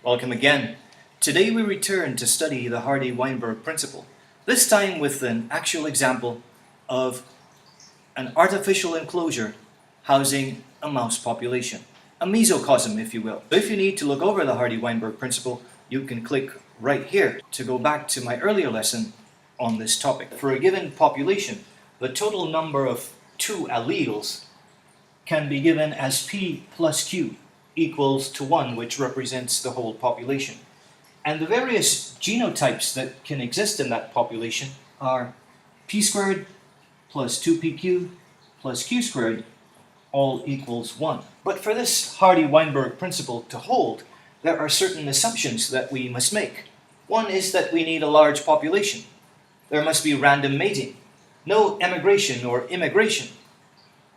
Welcome again. Today we return to study the Hardy Weinberg principle, this time with an actual example of an artificial enclosure housing a mouse population, a mesocosm if you will. If you need to look over the Hardy Weinberg principle, you can click right here to go back to my earlier lesson on this topic. For a given population, the total number of two alleles can be given as P plus Q equals to 1, which represents the whole population. And the various genotypes that can exist in that population are P squared plus 2PQ plus Q squared all equals 1. But for this Hardy Weinberg principle to hold, there are certain assumptions that we must make. One is that we need a large population. There must be random mating, no emigration or immigration,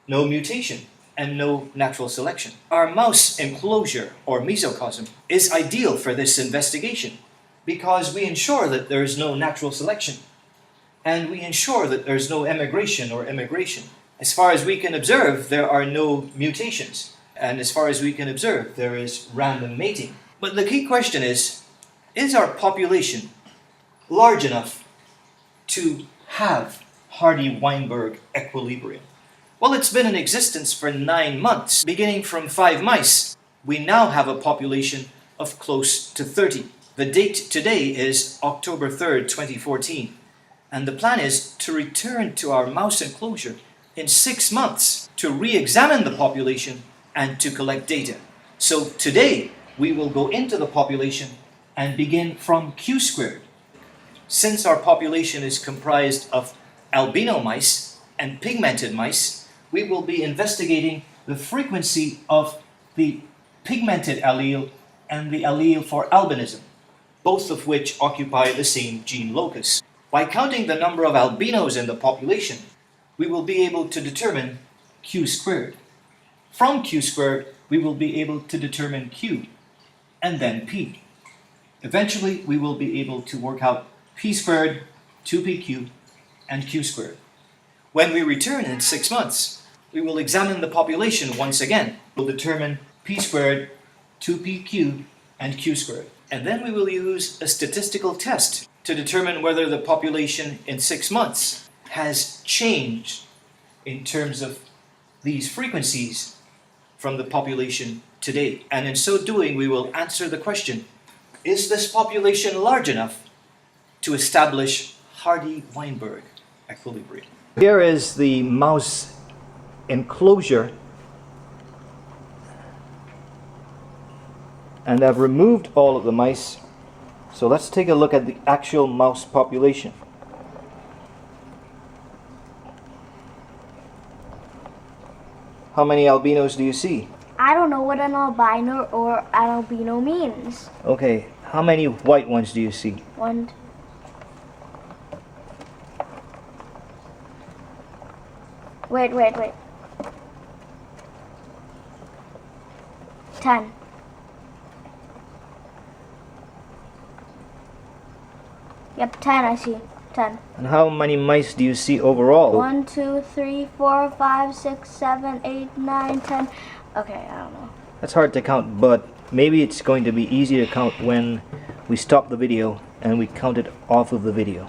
no mutation, and no natural selection. Our mouse enclosure, or mesocosm, is ideal for this investigation because we ensure that there is no natural selection, and we ensure that there is no emigration or immigration. As far as we can observe, there are no mutations, and as far as we can observe, there is random mating. But the key question is our population large enough to have Hardy Weinberg equilibrium? Well, it's been in existence for 9 months. Beginning from 5 mice, we now have a population of close to 30. The date today is October 3rd, 2014, and the plan is to return to our mouse enclosure in 6 months to re-examine the population and to collect data. So today, we will go into the population and begin from Q squared. Since our population is comprised of albino mice and pigmented mice, we will be investigating the frequency of the pigmented allele and the allele for albinism, both of which occupy the same gene locus. By counting the number of albinos in the population, we will be able to determine Q squared. From Q squared, we will be able to determine Q, and then P. Eventually, we will be able to work out P squared, 2PQ, and Q squared. When we return in 6 months, we will examine the population once again. We'll determine P squared, 2PQ, and Q squared. And then we will use a statistical test to determine whether the population in 6 months has changed in terms of these frequencies from the population today. And in so doing, we will answer the question, is this population large enough to establish Hardy Weinberg equilibrium? Here is the mouse enclosure, and I've removed all of the mice. So let's take a look at the actual mouse population. How many albinos do you see? I don't know what an albino means. Okay, how many white ones do you see? 1. Wait. 10. Yep, 10 I see. 10. And how many mice do you see overall? 1, 2, 3, 4, 5, 6, 7, 8, 9, 10. Okay, I don't know. That's hard to count, but maybe it's going to be easy to count when we stop the video and we count it off of the video.